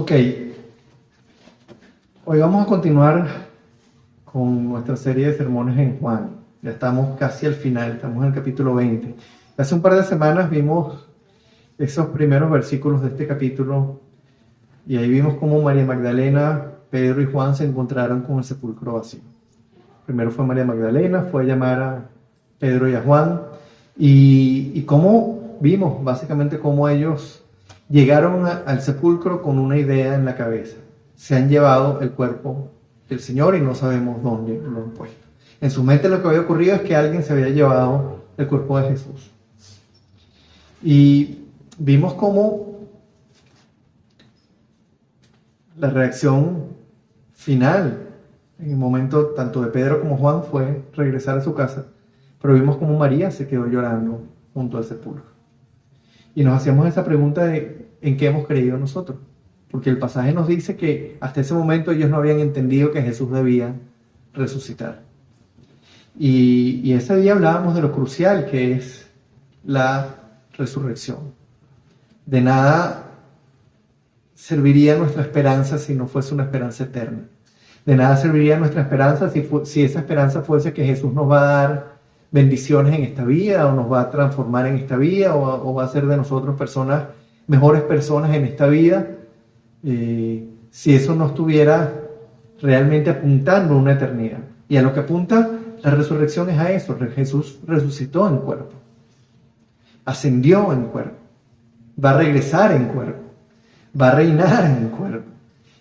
Ok, hoy vamos a continuar con nuestra serie de sermones en Juan. Ya estamos casi al final, estamos en el capítulo 20. Hace un par de semanas vimos esos primeros versículos de este capítulo y ahí vimos cómo María Magdalena, Pedro y Juan se encontraron con el sepulcro vacío. Primero fue María Magdalena, fue a llamar a Pedro y a Juan y cómo vimos básicamente cómo ellos llegaron al sepulcro con una idea en la cabeza. Se han llevado el cuerpo del Señor y no sabemos dónde lo han puesto. En su mente lo que había ocurrido es que alguien se había llevado el cuerpo de Jesús. Y vimos cómo la reacción final en el momento tanto de Pedro como Juan fue regresar a su casa, pero vimos cómo María se quedó llorando junto al sepulcro. Y nos hacíamos esa pregunta de ¿en qué hemos creído nosotros? Porque el pasaje nos dice que hasta ese momento ellos no habían entendido que Jesús debía resucitar. Y ese día hablábamos de lo crucial que es la resurrección. De nada serviría nuestra esperanza si no fuese una esperanza eterna. De nada serviría nuestra esperanza si esa esperanza fuese que Jesús nos va a dar bendiciones en esta vida o nos va a transformar en esta vida o va a hacer de nosotros mejores personas en esta vida. Si eso no estuviera realmente apuntando a una eternidad. Y a lo que apunta la resurrección es a eso. Jesús resucitó en cuerpo, ascendió en cuerpo, va a regresar en cuerpo, va a reinar en cuerpo.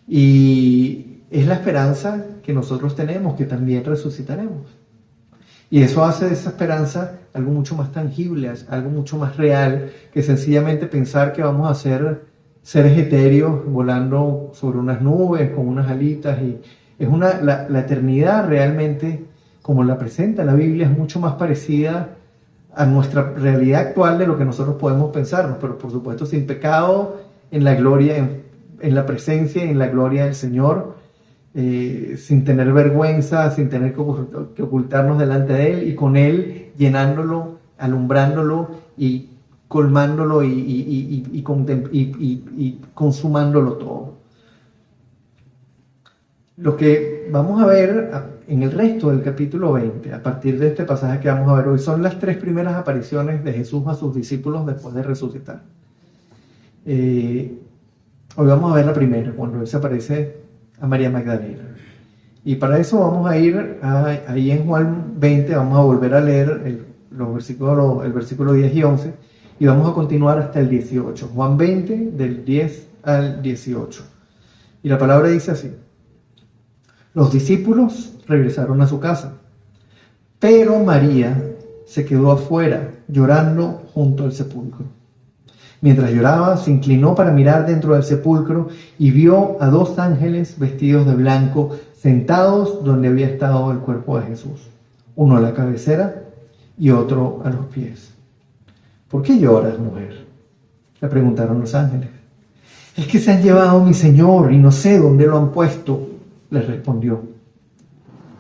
Y es la esperanza que nosotros tenemos, que también resucitaremos. Y eso hace de esa esperanza algo mucho más tangible, algo mucho más real, que sencillamente pensar que vamos a ser seres etéreos volando sobre unas nubes, con unas alitas. Y es la eternidad realmente, como la presenta la Biblia, es mucho más parecida a nuestra realidad actual de lo que nosotros podemos pensarnos, pero por supuesto sin pecado, en la gloria, en la presencia y en la gloria del Señor, sin tener vergüenza, sin tener que ocultarnos delante de Él y con Él llenándolo, alumbrándolo y colmándolo y consumándolo todo. Lo que vamos a ver en el resto del capítulo 20, a partir de este pasaje que vamos a ver hoy, son las tres primeras apariciones de Jesús a sus discípulos después de resucitar. Hoy vamos a ver la primera, cuando Él se aparece a María Magdalena. Y para eso vamos a ir ahí en Juan 20, vamos a volver a leer el versículo 10 y 11, y vamos a continuar hasta el 18. Juan 20, del 10 al 18. Y la palabra dice así: los discípulos regresaron a su casa, pero María se quedó afuera, llorando junto al sepulcro. Mientras lloraba, se inclinó para mirar dentro del sepulcro y vio a dos ángeles vestidos de blanco sentados donde había estado el cuerpo de Jesús, uno a la cabecera y otro a los pies. ¿Por qué lloras, mujer?, le preguntaron los ángeles. Es que se han llevado a mi Señor y no sé dónde lo han puesto, les respondió.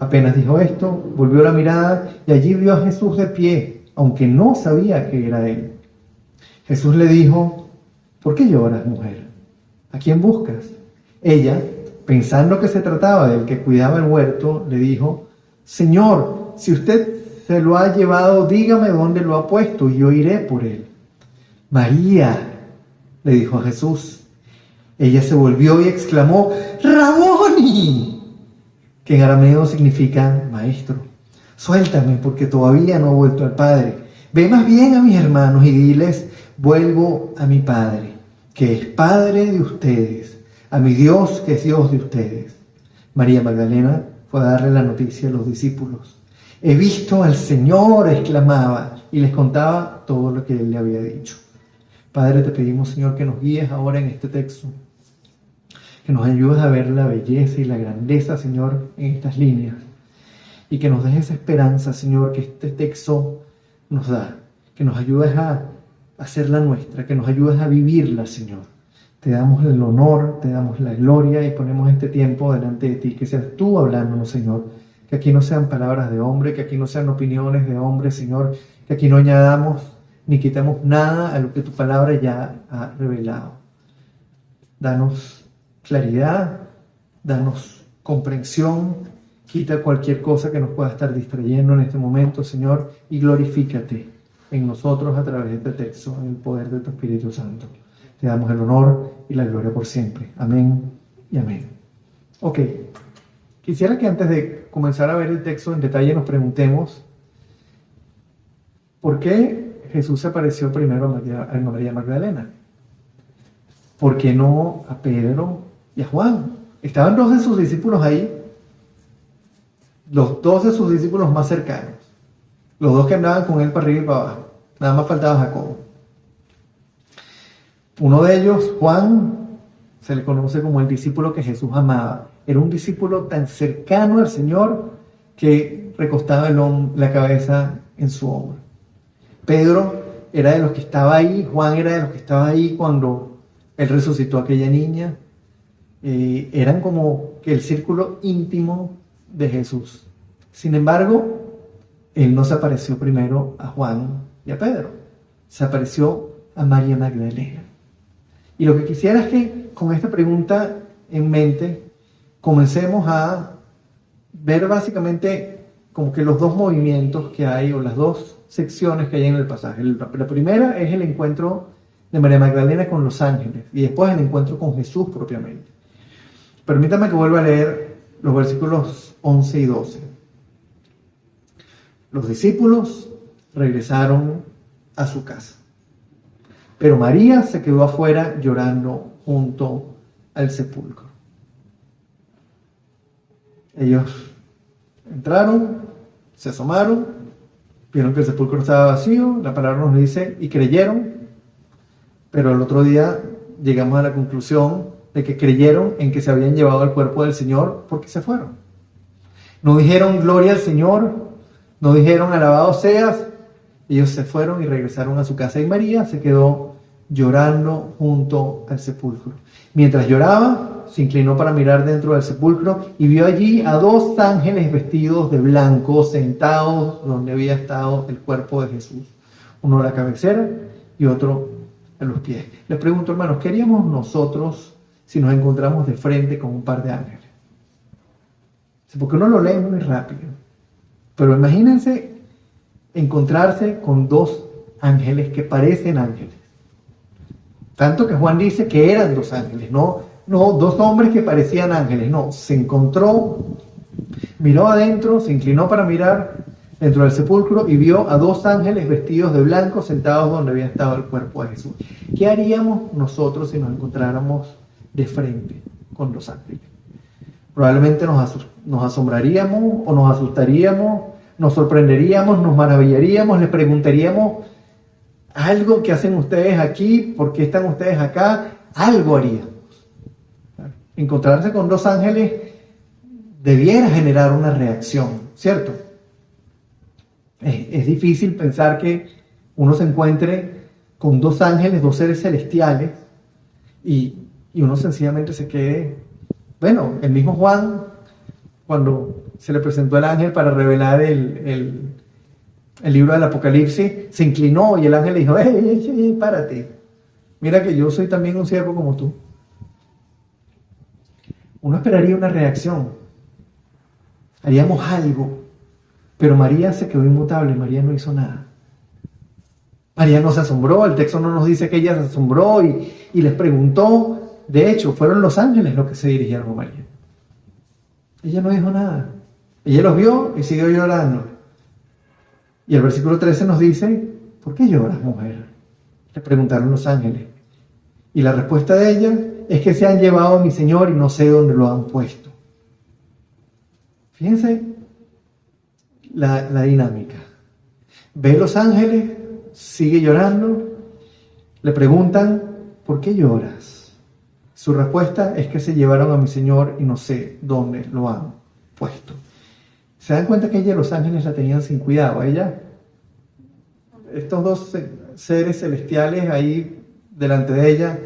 Apenas dijo esto, volvió la mirada y allí vio a Jesús de pie, aunque no sabía que era él. Jesús le dijo: ¿por qué lloras, mujer? ¿A quién buscas? Ella, pensando que se trataba del que cuidaba el huerto, le dijo: Señor, si usted se lo ha llevado, dígame dónde lo ha puesto y yo iré por él. María, le dijo a Jesús. Ella se volvió y exclamó: ¡Raboni!, que en arameo significa maestro. Suéltame, porque todavía no he vuelto al Padre. Ve más bien a mis hermanos y diles: vuelvo a mi Padre, que es Padre de ustedes, a mi Dios, que es Dios de ustedes. María Magdalena fue a darle la noticia a los discípulos. He visto al Señor, exclamaba, y les contaba todo lo que Él le había dicho. Padre, te pedimos, Señor, que nos guíes ahora en este texto, que nos ayudes a ver la belleza y la grandeza, Señor, en estas líneas, y que nos des esa esperanza, Señor, que este texto nos da, que nos ayudes a hacerla nuestra, que nos ayudes a vivirla, Señor. Te damos el honor, te damos la gloria y ponemos este tiempo delante de ti, que seas tú hablándonos, Señor, que aquí no sean palabras de hombre, que aquí no sean opiniones de hombre, Señor, que aquí no añadamos ni quitamos nada a lo que tu palabra ya ha revelado. Danos claridad, danos comprensión, quita cualquier cosa que nos pueda estar distrayendo en este momento, Señor, y glorifícate en nosotros a través de este texto, en el poder de tu Espíritu Santo. Te damos el honor y la gloria por siempre. Amén y amén. Ok, quisiera que antes de comenzar a ver el texto en detalle nos preguntemos ¿por qué Jesús se apareció primero a María Magdalena? ¿Por qué no a Pedro y a Juan? Estaban dos de sus discípulos ahí, los dos de sus discípulos más cercanos, los dos que andaban con él para arriba y para abajo, nada más faltaba Jacobo. Uno de ellos, Juan, se le conoce como el discípulo que Jesús amaba. Era un discípulo tan cercano al Señor que recostaba la cabeza en su hombro. Pedro era de los que estaba ahí, Juan era de los que estaba ahí cuando él resucitó a aquella niña. Eran como que el círculo íntimo de Jesús. Sin embargo, él no se apareció primero a Juan y a Pedro, se apareció a María Magdalena. Y lo que quisiera es que con esta pregunta en mente comencemos a ver básicamente como que los dos movimientos que hay o las dos secciones que hay en el pasaje. La primera es el encuentro de María Magdalena con los ángeles y después el encuentro con Jesús propiamente. Permítame que vuelva a leer los versículos 11 y 12. Los discípulos regresaron a su casa, pero María se quedó afuera llorando junto al sepulcro. Ellos entraron, se asomaron, vieron que el sepulcro estaba vacío, la palabra nos dice, y creyeron, pero el otro día llegamos a la conclusión de que creyeron en que se habían llevado el cuerpo del Señor porque se fueron. No dijeron gloria al Señor, no dijeron alabado seas, ellos se fueron y regresaron a su casa y María se quedó llorando junto al sepulcro. Mientras lloraba, se inclinó para mirar dentro del sepulcro y vio allí a dos ángeles vestidos de blanco sentados donde había estado el cuerpo de Jesús, uno a la cabecera y otro a los pies. Les pregunto, hermanos, ¿qué haríamos nosotros si nos encontramos de frente con un par de ángeles? Porque uno lo lee muy rápido, pero imagínense encontrarse con dos ángeles que parecen ángeles. Tanto que Juan dice que eran dos ángeles, no dos hombres que parecían ángeles, no, se encontró, miró adentro, se inclinó para mirar dentro del sepulcro y vio a dos ángeles vestidos de blanco sentados donde había estado el cuerpo de Jesús. ¿Qué haríamos nosotros si nos encontráramos de frente con los ángeles? Probablemente nos asombraríamos o nos asustaríamos, nos sorprenderíamos, nos maravillaríamos, les preguntaríamos algo que hacen ustedes aquí, ¿por qué están ustedes acá? Algo haríamos. Encontrarse con dos ángeles debiera generar una reacción, ¿cierto? Es difícil pensar que uno se encuentre con dos ángeles, dos seres celestiales, y uno sencillamente se quede. Bueno, el mismo Juan, cuando se le presentó el ángel para revelar el libro del Apocalipsis, se inclinó y el ángel le dijo, ¡Ey, párate! Mira que yo soy también un siervo como tú. Uno esperaría una reacción, haríamos algo, pero María se quedó inmutable, María no hizo nada. María no se asombró, el texto no nos dice que ella se asombró y les preguntó. De hecho, fueron los ángeles los que se dirigieron a María. Ella no dijo nada. Ella los vio y siguió llorando. Y el versículo 13 nos dice, ¿por qué lloras, mujer? Le preguntaron los ángeles. Y la respuesta de ella es que se han llevado a mi Señor y no sé dónde lo han puesto. Fíjense la dinámica. Ve los ángeles, sigue llorando, le preguntan, ¿por qué lloras? Su respuesta es que se llevaron a mi Señor y no sé dónde lo han puesto. ¿Se dan cuenta que ella y los ángeles la tenían sin cuidado? Ella, estos dos seres celestiales ahí delante de ella,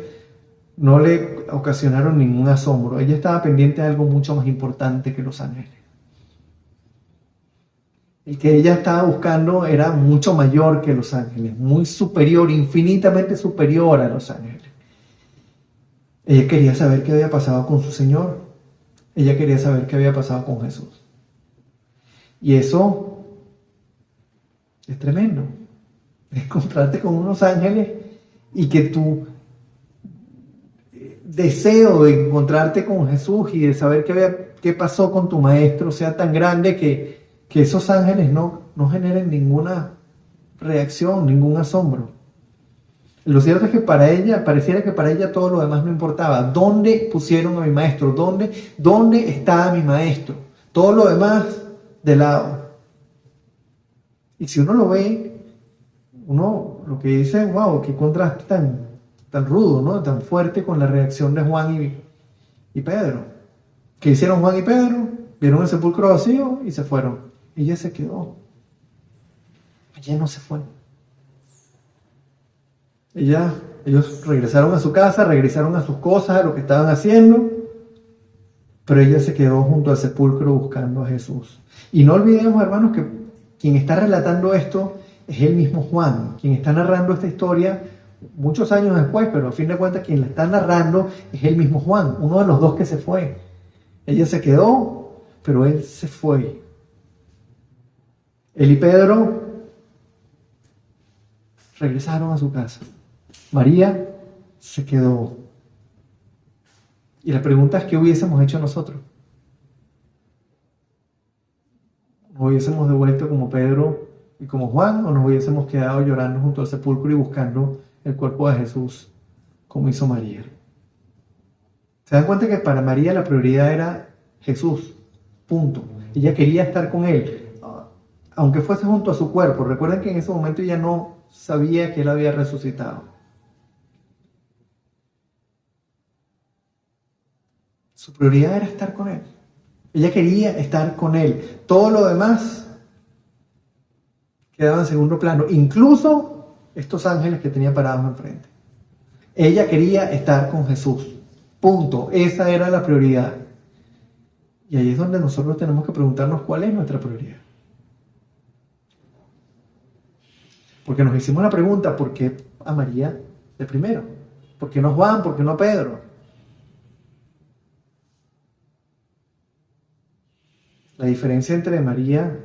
no le ocasionaron ningún asombro. Ella estaba pendiente de algo mucho más importante que los ángeles. El que ella estaba buscando era mucho mayor que los ángeles, muy superior, infinitamente superior a los ángeles. Ella quería saber qué había pasado con su Señor. Ella quería saber qué había pasado con Jesús. Y eso es tremendo. Encontrarte con unos ángeles y que tu deseo de encontrarte con Jesús y de saber qué pasó con tu maestro sea tan grande que esos ángeles no generen ninguna reacción, ningún asombro. Lo cierto es que para ella, pareciera que para ella todo lo demás no importaba. ¿Dónde pusieron a mi maestro? ¿Dónde está mi maestro? Todo lo demás de lado. Y si uno lo ve, uno lo que dice, wow, qué contraste tan rudo, ¿no? Tan fuerte con la reacción de Juan y Pedro. ¿Qué hicieron Juan y Pedro? Vieron el sepulcro vacío y se fueron. Ella se quedó. Ella no se fue. Ellos regresaron a su casa, regresaron a sus cosas, a lo que estaban haciendo, pero ella se quedó junto al sepulcro buscando a Jesús. Y no olvidemos, hermanos, que quien está relatando esto es el mismo Juan, quien está narrando esta historia muchos años después, pero a fin de cuentas quien la está narrando es el mismo Juan, uno de los dos que se fue. Ella se quedó, pero él se fue. Él y Pedro regresaron a su casa. María se quedó. Y la pregunta es, ¿qué hubiésemos hecho nosotros? ¿Nos hubiésemos devuelto como Pedro y como Juan, o nos hubiésemos quedado llorando junto al sepulcro y buscando el cuerpo de Jesús, como hizo María? ¿Se dan cuenta que para María la prioridad era Jesús? Punto. Ella quería estar con él, aunque fuese junto a su cuerpo. Recuerden que en ese momento ella no sabía que él había resucitado. Su prioridad era estar con él. Ella quería estar con él. Todo lo demás quedaba en segundo plano. Incluso estos ángeles que tenía parados enfrente. Ella quería estar con Jesús. Punto. Esa era la prioridad. Y ahí es donde nosotros tenemos que preguntarnos cuál es nuestra prioridad. Porque nos hicimos la pregunta, ¿por qué a María de primero? ¿Por qué no Juan? ¿Por qué no Pedro? La diferencia entre María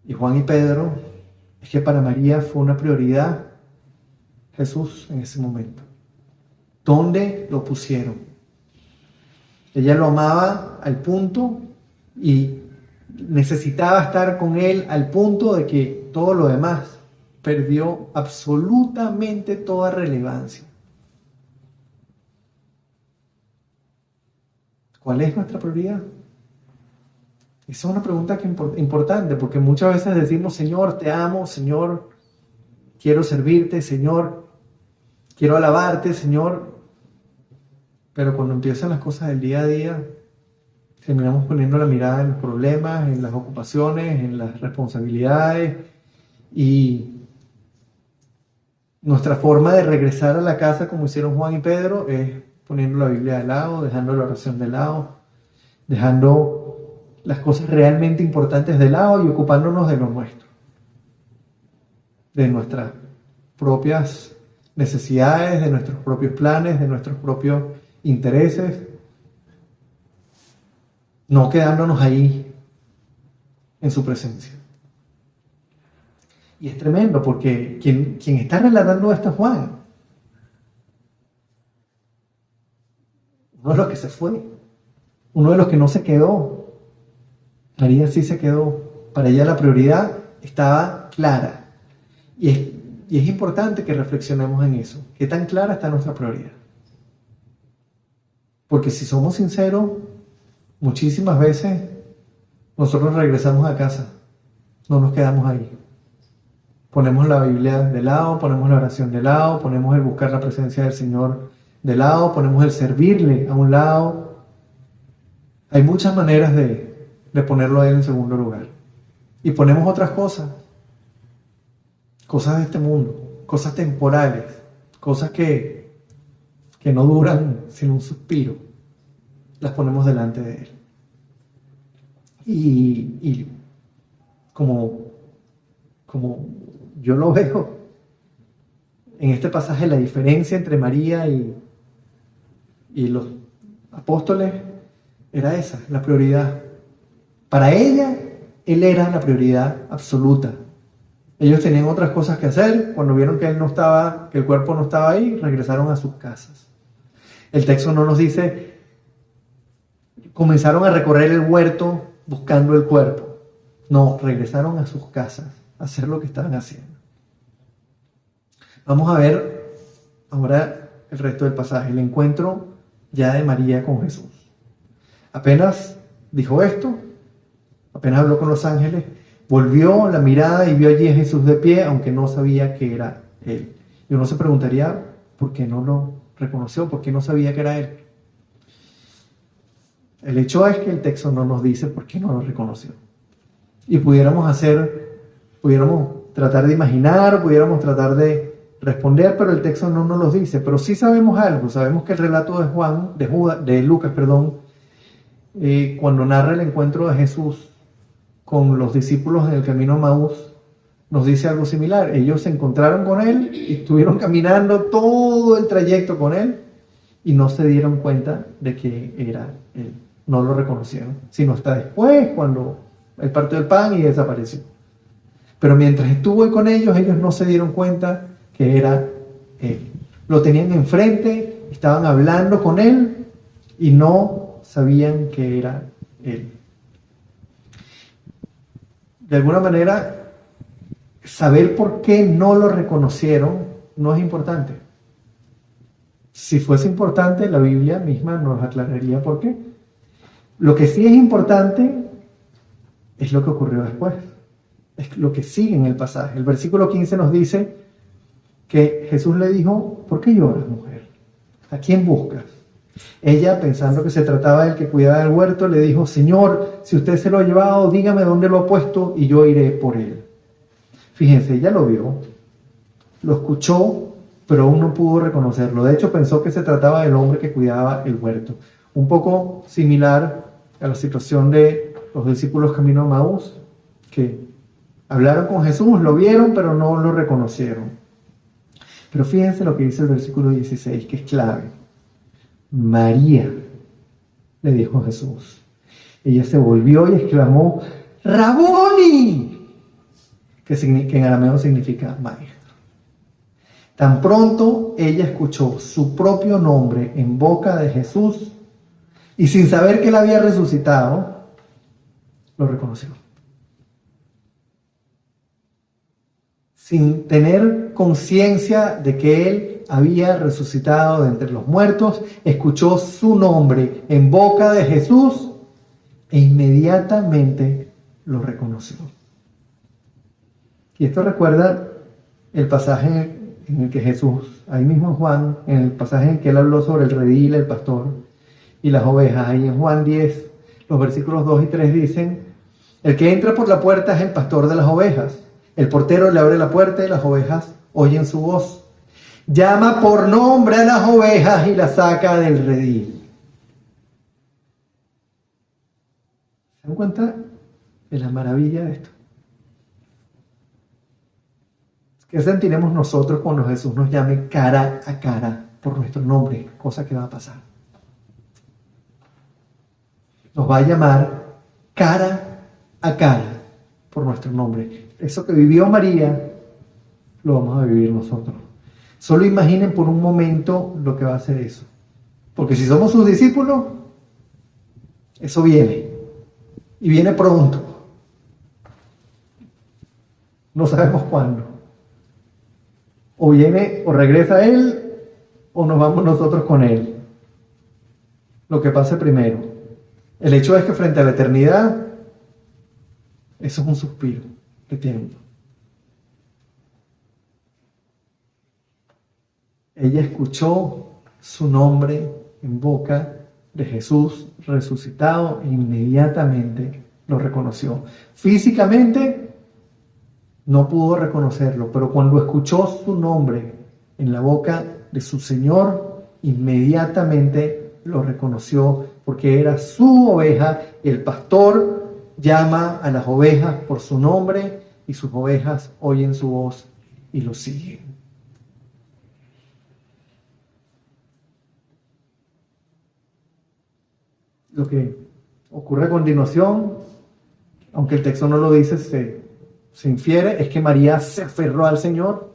y Juan y Pedro es que para María fue una prioridad Jesús en ese momento. ¿Dónde lo pusieron? Ella lo amaba al punto y necesitaba estar con él al punto de que todo lo demás perdió absolutamente toda relevancia. ¿Cuál es nuestra prioridad? Esa es una pregunta importante, porque muchas veces decimos, Señor, te amo, Señor, quiero servirte, Señor, quiero alabarte, Señor. Pero cuando empiezan las cosas del día a día, terminamos poniendo la mirada en los problemas, en las ocupaciones, en las responsabilidades, y nuestra forma de regresar a la casa, como hicieron Juan y Pedro, es poniendo la Biblia de lado, dejando la oración de lado, dejando las cosas realmente importantes de lado y ocupándonos de lo nuestro, de nuestras propias necesidades, de nuestros propios planes, de nuestros propios intereses, no quedándonos ahí en su presencia. Y es tremendo porque quien está relatando esto es Juan, uno de los que se fue, uno de los que no se quedó. María sí se quedó. Para ella la prioridad estaba clara. Y es importante que reflexionemos en eso. ¿Qué tan clara está nuestra prioridad? Porque si somos sinceros, muchísimas veces nosotros regresamos a casa. No nos quedamos ahí. Ponemos la Biblia de lado, ponemos la oración de lado, ponemos el buscar la presencia del Señor de lado, ponemos el servirle a un lado. Hay muchas maneras de ponerlo a él en segundo lugar. Y ponemos otras cosas de este mundo, cosas temporales, cosas que no duran sino un suspiro, las ponemos delante de él. Y como yo lo veo en este pasaje, la diferencia entre María y Y los apóstoles era esa, la prioridad. Para ella, él era la prioridad absoluta. Ellos tenían otras cosas que hacer. Cuando vieron que él no estaba, que el cuerpo no estaba ahí, regresaron a sus casas. El texto no nos dice, comenzaron a recorrer el huerto buscando el cuerpo. No, regresaron a sus casas a hacer lo que estaban haciendo. Vamos a ver ahora el resto del pasaje, el encuentro ya de María con Jesús. Apenas dijo esto, apenas habló con los ángeles, volvió la mirada y vio allí a Jesús de pie, aunque no sabía que era él. Y uno se preguntaría, ¿por qué no lo reconoció? ¿Por qué no sabía que era él? El hecho es que el texto no nos dice por qué no lo reconoció. Y pudiéramos tratar de imaginar, pudiéramos tratar de responder, pero el texto no nos lo dice. Pero sí sabemos algo, sabemos que el relato de Lucas, cuando narra el encuentro de Jesús con los discípulos en el camino a Maús, nos dice algo similar. Ellos se encontraron con él y estuvieron caminando todo el trayecto con él y no se dieron cuenta de que era él. No lo reconocieron, sino hasta después, cuando él partió el pan y desapareció. Pero mientras estuvo con ellos, ellos no se dieron cuenta que era él. Lo tenían enfrente, estaban hablando con él y no sabían que era él. De alguna manera, saber por qué no lo reconocieron no es importante. Si fuese importante, la Biblia misma nos aclararía por qué. Lo que sí es importante es lo que ocurrió después. Es lo que sigue en el pasaje. El versículo 15 nos dice que Jesús le dijo, ¿por qué lloras, mujer? ¿A quién buscas? Ella, pensando que se trataba del que cuidaba del huerto, le dijo, Señor, si usted se lo ha llevado, dígame dónde lo ha puesto y yo iré por él. Fíjense, ella lo vio, lo escuchó, pero aún no pudo reconocerlo. De hecho, pensó que se trataba del hombre que cuidaba el huerto. Un poco similar a la situación de los discípulos camino a Maús, que hablaron con Jesús, lo vieron, pero no lo reconocieron. Pero fíjense lo que dice el versículo 16, que es clave. María, le dijo Jesús. Ella se volvió y exclamó, ¡Raboni! Que en arameo significa maestro. Tan pronto ella escuchó su propio nombre en boca de Jesús y sin saber que él había resucitado, lo reconoció. Sin tener conciencia de que él había resucitado de entre los muertos, escuchó su nombre en boca de Jesús e inmediatamente lo reconoció. Y esto recuerda el pasaje en el que Jesús, ahí mismo en Juan, en el pasaje en que él habló sobre el redil, el pastor y las ovejas. Ahí en Juan 10, los versículos 2 y 3 dicen, el que entra por la puerta es el pastor de las ovejas. El portero le abre la puerta y las ovejas oyen su voz. Llama por nombre a las ovejas y las saca del redil. ¿Se dan cuenta de la maravilla de esto? ¿Qué sentiremos nosotros cuando Jesús nos llame cara a cara por nuestro nombre? Cosa que va a pasar. Nos va a llamar cara a cara por nuestro nombre. Eso que vivió María, lo vamos a vivir nosotros. Solo imaginen por un momento lo que va a hacer eso. Porque si somos sus discípulos, eso viene. Y viene pronto. No sabemos cuándo. O viene, o regresa él, o nos vamos nosotros con él. Lo que pase primero. El hecho es que frente a la eternidad, eso es un suspiro de tiempo. Ella escuchó su nombre en boca de Jesús resucitado e inmediatamente lo reconoció. Físicamente no pudo reconocerlo, pero cuando escuchó su nombre en la boca de su Señor, inmediatamente lo reconoció porque era su oveja. El pastor llama a las ovejas por su nombre y sus ovejas oyen su voz y lo siguen. lo que ocurre a continuación, aunque el texto no lo dice, se infiere, es que María se aferró al Señor.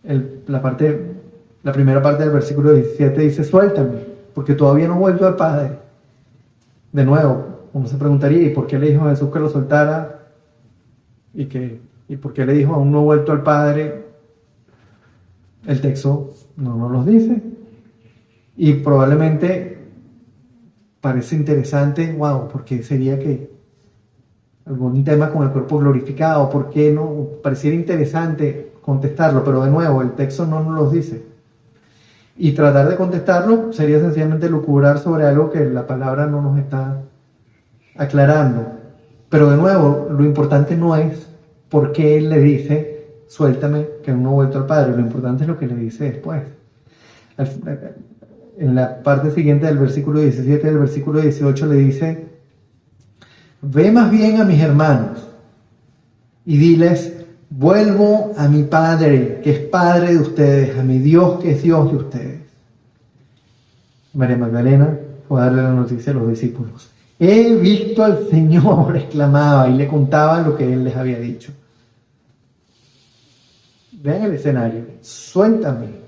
La primera parte del versículo 17 dice: suéltame, porque todavía no he vuelto al Padre. De nuevo, uno se preguntaría: ¿y por qué le dijo a Jesús que lo soltara? ¿Y por qué le dijo: aún no he vuelto al Padre? El texto no nos lo dice. Y probablemente parece interesante, wow, porque sería que algún tema con el cuerpo glorificado, ¿por qué no? Pareciera interesante contestarlo, pero de nuevo, el texto no nos lo dice. Y tratar de contestarlo sería sencillamente lucubrar sobre algo que la palabra no nos está aclarando. Pero de nuevo, lo importante no es por qué él le dice: suéltame, que aún no he vuelto al Padre. Lo importante es lo que le dice después. En la parte siguiente del versículo 17, del versículo 18, le dice: ve más bien a mis hermanos y diles: vuelvo a mi Padre, que es Padre de ustedes, a mi Dios, que es Dios de ustedes. María Magdalena fue a darle la noticia a los discípulos. He visto al Señor, exclamaba, y le contaba lo que él les había dicho. Vean el escenario: suéltame.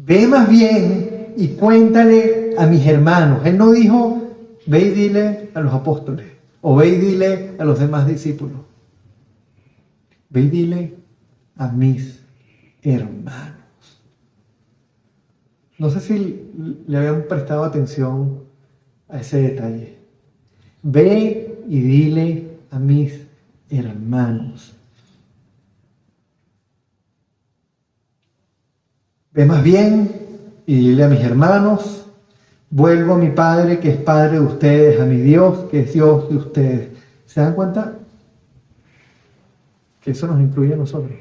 Ve más bien y cuéntale a mis hermanos. Él no dijo: ve y dile a los apóstoles, o ve y dile a los demás discípulos. Ve y dile a mis hermanos. No sé si le habían prestado atención a ese detalle. Ve y dile a mis hermanos. Ve más bien y dile a mis hermanos: vuelvo a mi Padre, que es Padre de ustedes, a mi Dios, que es Dios de ustedes. ¿Se dan cuenta? Que eso nos incluye a nosotros.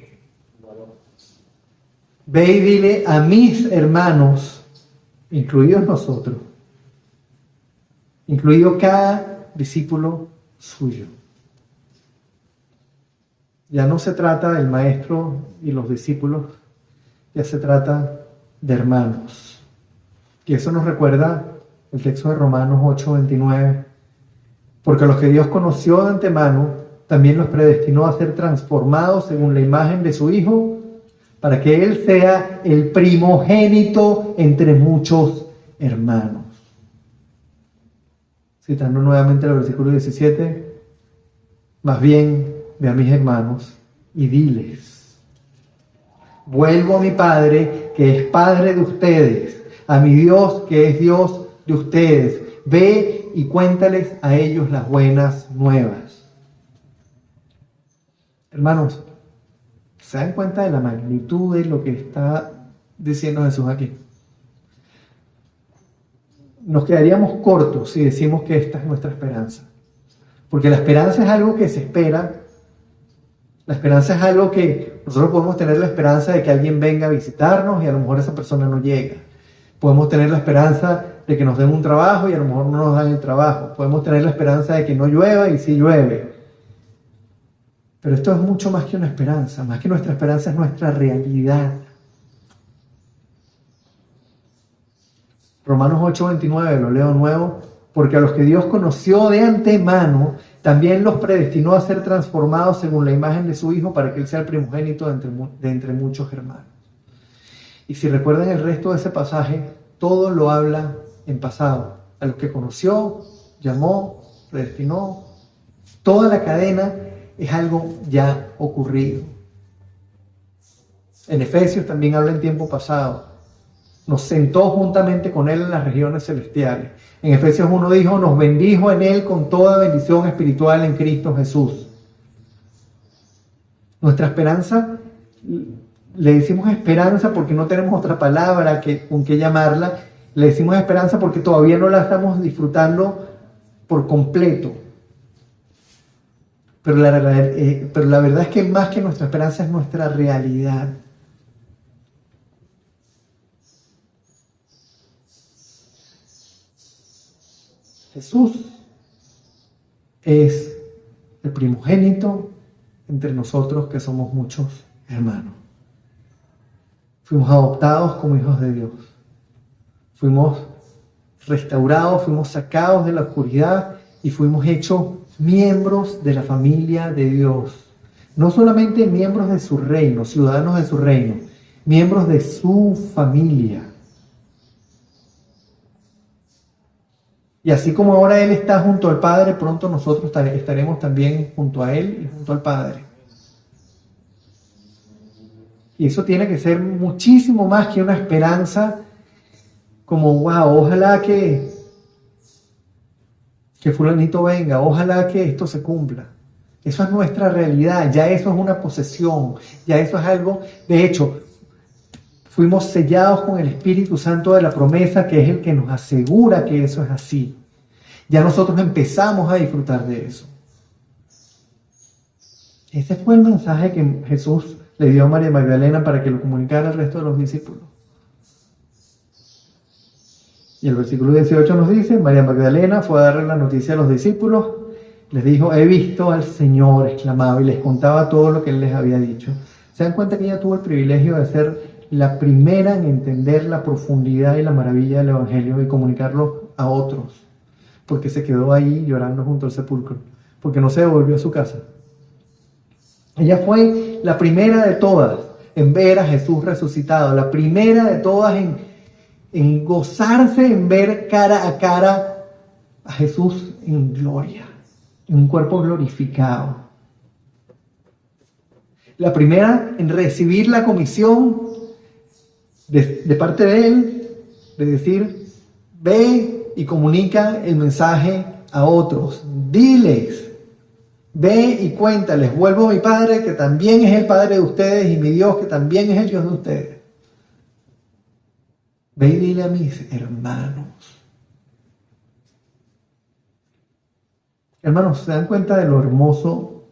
Ve y dile a mis hermanos, incluidos nosotros, incluido cada discípulo suyo. Ya no se trata del maestro y los discípulos, ya se trata de hermanos. Y eso nos recuerda el texto de Romanos 8:29. Porque a los que Dios conoció de antemano, también los predestinó a ser transformados según la imagen de su Hijo, para que Él sea el primogénito entre muchos hermanos. Citando nuevamente el versículo 17, más bien ve a mis hermanos y diles: vuelvo a mi Padre, que es Padre de ustedes, a mi Dios, que es Dios de ustedes. Ve y cuéntales a ellos las buenas nuevas. Hermanos, ¿se dan cuenta de la magnitud de lo que está diciendo Jesús aquí? Nos quedaríamos cortos si decimos que esta es nuestra esperanza. Porque la esperanza es algo que se espera. La esperanza es algo que nosotros podemos tener la esperanza de que alguien venga a visitarnos y a lo mejor esa persona no llega. Podemos tener la esperanza de que nos den un trabajo y a lo mejor no nos dan el trabajo. Podemos tener la esperanza de que no llueva y sí llueve. Pero esto es mucho más que una esperanza. Más que nuestra esperanza es nuestra realidad. Romanos 8:29, lo leo nuevo. Porque a los que Dios conoció de antemano, también los predestinó a ser transformados según la imagen de su Hijo, para que Él sea el primogénito de entre muchos hermanos. Y si recuerdan el resto de ese pasaje, todo lo habla en pasado. A los que conoció, llamó, predestinó. Toda la cadena es algo ya ocurrido. En Efesios también habla en tiempo pasado. Nos sentó juntamente con Él en las regiones celestiales. En Efesios 1 dijo: nos bendijo en Él con toda bendición espiritual en Cristo Jesús. Nuestra esperanza, le decimos esperanza porque no tenemos otra palabra con que llamarla. Le decimos esperanza porque todavía no la estamos disfrutando por completo. Pero la verdad es que más que nuestra esperanza es nuestra realidad. Jesús es el primogénito entre nosotros, que somos muchos hermanos. Fuimos adoptados como hijos de Dios. Fuimos restaurados, fuimos sacados de la oscuridad y fuimos hechos miembros de la familia de Dios. No solamente miembros de su reino, ciudadanos de su reino, miembros de su familia. Y así como ahora Él está junto al Padre, pronto nosotros estaremos también junto a Él y junto al Padre. Y eso tiene que ser muchísimo más que una esperanza como, wow, ojalá que fulanito venga, ojalá que esto se cumpla. Eso es nuestra realidad, ya eso es una posesión, ya eso es algo, de hecho, fuimos sellados con el Espíritu Santo de la promesa, que es el que nos asegura que eso es así. Ya nosotros empezamos a disfrutar de eso. Ese fue el mensaje que Jesús le dio a María Magdalena para que lo comunicara al resto de los discípulos. Y el versículo 18 nos dice, María Magdalena fue a darle la noticia a los discípulos, les dijo, he visto al Señor, exclamaba, y les contaba todo lo que Él les había dicho. ¿Se dan cuenta que ella tuvo el privilegio de ser la primera en entender la profundidad y la maravilla del Evangelio y comunicarlo a otros? Porque se quedó ahí llorando junto al sepulcro, porque no se devolvió a su casa. Ella fue la primera de todas en ver a Jesús resucitado, la primera de todas en gozarse, en ver cara a cara a Jesús en gloria, en un cuerpo glorificado. La primera en recibir la comisión de parte de Él, de decir, ve y comunica el mensaje a otros, diles, ve y cuéntales, vuelvo a mi Padre que también es el Padre de ustedes y mi Dios que también es el Dios de ustedes. Ve y dile a mis hermanos. Hermanos, ¿se dan cuenta de lo hermoso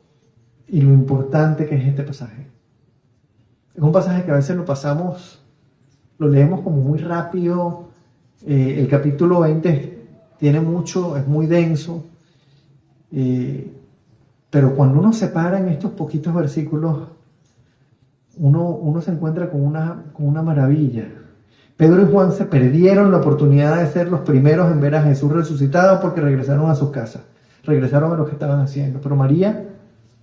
y lo importante que es este pasaje? Es un pasaje que a veces lo leemos como muy rápido. El capítulo 20 tiene mucho, es muy denso. Pero cuando uno se para en estos poquitos versículos, uno se encuentra con una maravilla. Pedro y Juan se perdieron la oportunidad de ser los primeros en ver a Jesús resucitado porque regresaron a sus casas, regresaron a lo que estaban haciendo. Pero María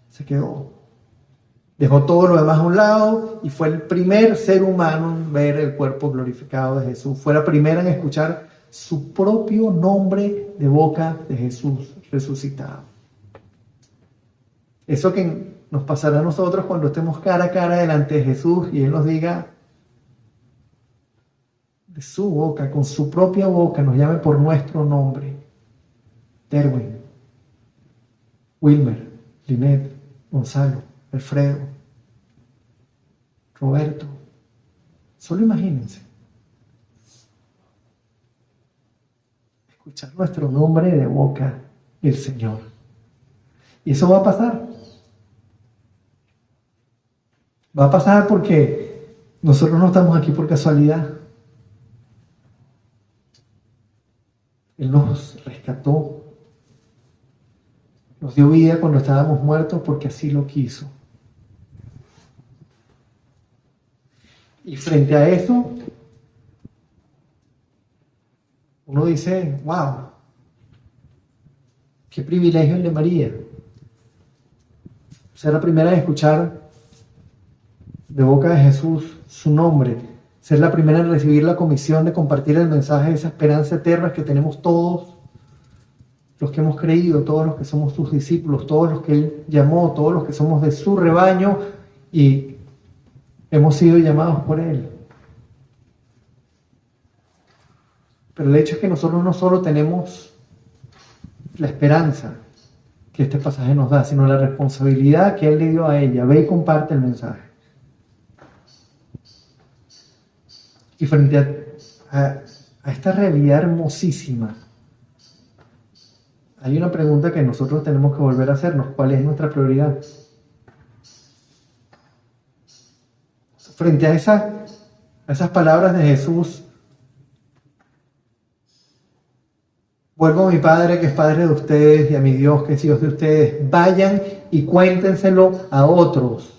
se quedó, dejó todo lo demás a un lado y fue el primer ser humano en ver el cuerpo glorificado de Jesús. Fue la primera en escuchar su propio nombre de boca de Jesús resucitado. Eso que nos pasará a nosotros cuando estemos cara a cara delante de Jesús y Él nos diga de su boca, con su propia boca, nos llame por nuestro nombre. Derwin, Wilmer, Linet, Gonzalo, Alfredo, Roberto. Solo imagínense. Escuchar nuestro nombre de boca del Señor. Y eso va a pasar. Va a pasar porque nosotros no estamos aquí por casualidad. Él nos rescató, nos dio vida cuando estábamos muertos porque así lo quiso. Y frente a eso, uno dice, wow, qué privilegio el de María. Ser la primera en escuchar de boca de Jesús su nombre, ser la primera en recibir la comisión de compartir el mensaje de esa esperanza eterna que tenemos todos los que hemos creído, todos los que somos sus discípulos, todos los que Él llamó, todos los que somos de su rebaño y hemos sido llamados por Él. Pero el hecho es que nosotros no solo tenemos la esperanza que este pasaje nos da, sino la responsabilidad que Él le dio a ella. Ve y comparte el mensaje. Y frente a esta realidad hermosísima, hay una pregunta que nosotros tenemos que volver a hacernos. ¿Cuál es nuestra prioridad? Frente a esas palabras de Jesús, vuelvo a mi Padre que es Padre de ustedes y a mi Dios que es Dios de ustedes. Vayan y cuéntenselo a otros.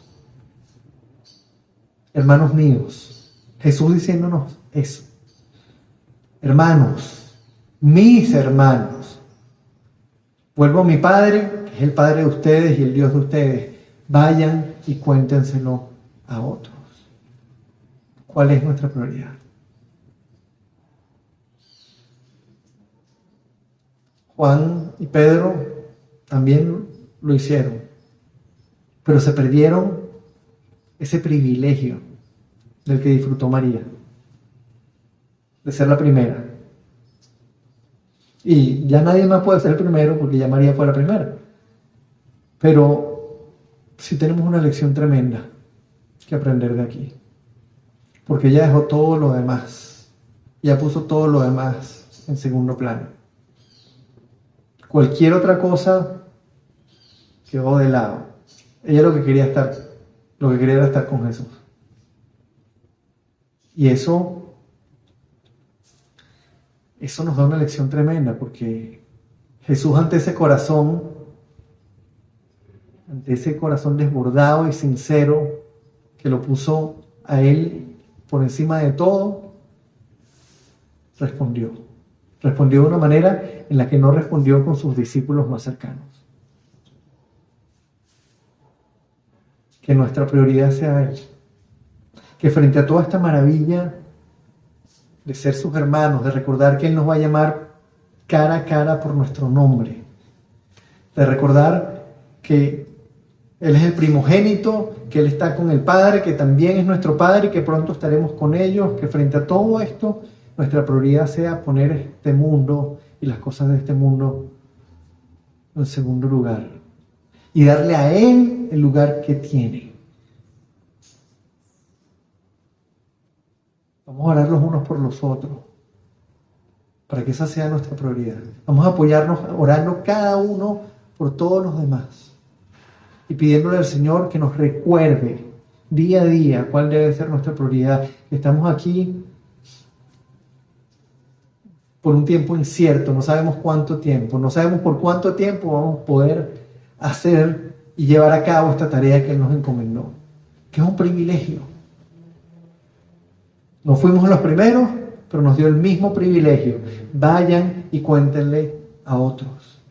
Hermanos míos, Jesús diciéndonos eso. Hermanos, mis hermanos. Vuelvo a mi Padre, que es el Padre de ustedes y el Dios de ustedes. Vayan y cuéntenselo a otros. ¿Cuál es nuestra prioridad? Juan y Pedro también lo hicieron, pero se perdieron ese privilegio del que disfrutó María, de ser la primera. Y ya nadie más puede ser el primero porque ya María fue la primera. Pero sí tenemos una lección tremenda que aprender de aquí, porque ella dejó todo lo demás, ya puso todo lo demás en segundo plano. Cualquier otra cosa quedó de lado. Ella lo que quería era estar con Jesús. Y eso nos da una lección tremenda, porque Jesús ante ese corazón desbordado y sincero que lo puso a él por encima de todo, respondió de una manera en la que no respondió con sus discípulos más cercanos. Que nuestra prioridad sea Él. Que frente a toda esta maravilla de ser sus hermanos, de recordar que Él nos va a llamar cara a cara por nuestro nombre, de recordar que Él es el primogénito, que Él está con el Padre, que también es nuestro Padre y que pronto estaremos con ellos, que frente a todo esto, nuestra prioridad sea poner este mundo y las cosas de este mundo en segundo lugar y darle a Él el lugar que tiene. Vamos a orar los unos por los otros para que esa sea nuestra prioridad. Vamos a apoyarnos orando cada uno por todos los demás y pidiéndole al Señor que nos recuerde día a día cuál debe ser nuestra prioridad. Estamos aquí por un tiempo incierto, no sabemos cuánto tiempo, no sabemos por cuánto tiempo vamos a poder hacer y llevar a cabo esta tarea que Él nos encomendó, que es un privilegio. No fuimos los primeros, pero nos dio el mismo privilegio. Vayan y cuéntenle a otros.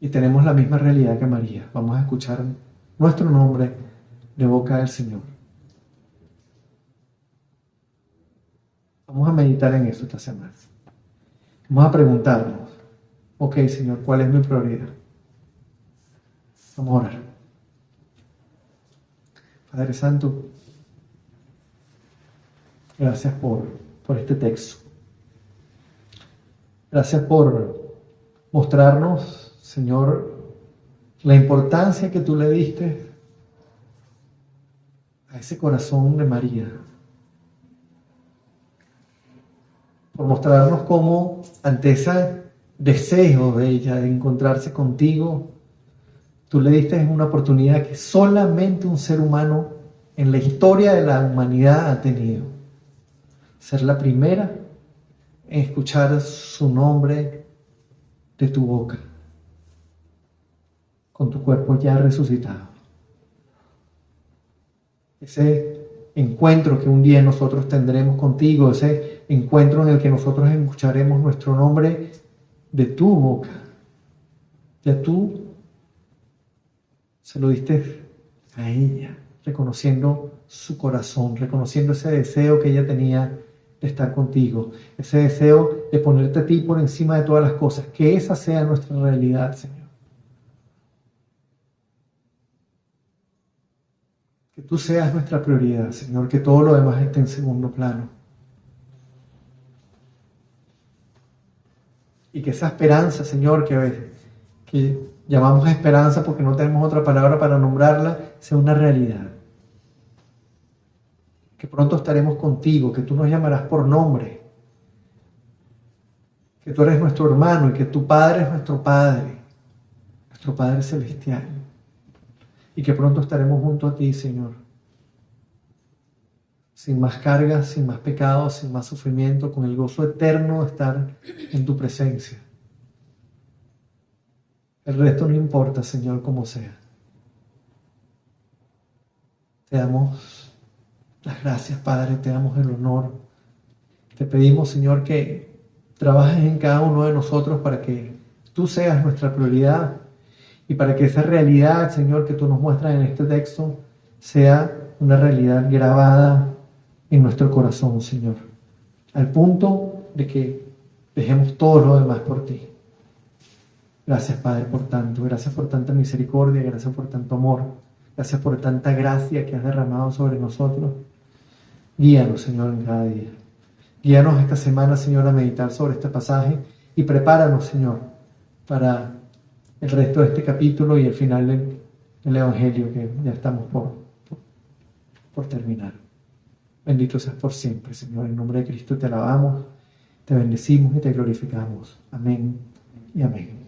Y tenemos la misma realidad que María. Vamos a escuchar nuestro nombre de boca del Señor. Vamos a meditar en eso esta semana. Vamos a preguntarnos, ok, Señor, ¿cuál es mi prioridad? Vamos a orar. Padre Santo, gracias por este texto. Gracias por mostrarnos, Señor, la importancia que tú le diste a ese corazón de María. Por mostrarnos cómo ante ese deseo de ella de encontrarse contigo, tú le diste una oportunidad que solamente un ser humano en la historia de la humanidad ha tenido. Ser la primera en escuchar su nombre de tu boca, con tu cuerpo ya resucitado. Ese encuentro que un día nosotros tendremos contigo, ese encuentro en el que nosotros escucharemos nuestro nombre de tu boca. Ya tú se lo diste a ella, reconociendo su corazón, reconociendo ese deseo que ella tenía de estar contigo, ese deseo de ponerte a ti por encima de todas las cosas, que esa sea nuestra realidad, Señor. Que tú seas nuestra prioridad, Señor, que todo lo demás esté en segundo plano. Y que esa esperanza, Señor, que llamamos esperanza porque no tenemos otra palabra para nombrarla, sea una realidad. Que pronto estaremos contigo, que tú nos llamarás por nombre, que tú eres nuestro hermano y que tu Padre es nuestro Padre celestial. Y que pronto estaremos junto a ti, Señor. Sin más cargas, sin más pecados, sin más sufrimiento, con el gozo eterno de estar en tu presencia. El resto no importa, Señor, como sea. Te damos las gracias, Padre, te damos el honor Te pedimos, Señor, que trabajes en cada uno de nosotros para que tú seas nuestra prioridad y para que esa realidad, Señor, que tú nos muestras en este texto sea una realidad grabada en nuestro corazón, Señor, al punto de que dejemos todo lo demás por ti. Gracias, Padre, por tanto. Gracias por tanta misericordia, gracias por tanto amor, gracias por tanta gracia que has derramado sobre nosotros. Guíanos, Señor, en cada día. Guíanos esta semana, Señor, a meditar sobre este pasaje y prepáranos, Señor, para el resto de este capítulo y el final del Evangelio que ya estamos por terminar. Bendito seas por siempre, Señor. En nombre de Cristo te alabamos, te bendecimos y te glorificamos. Amén y amén.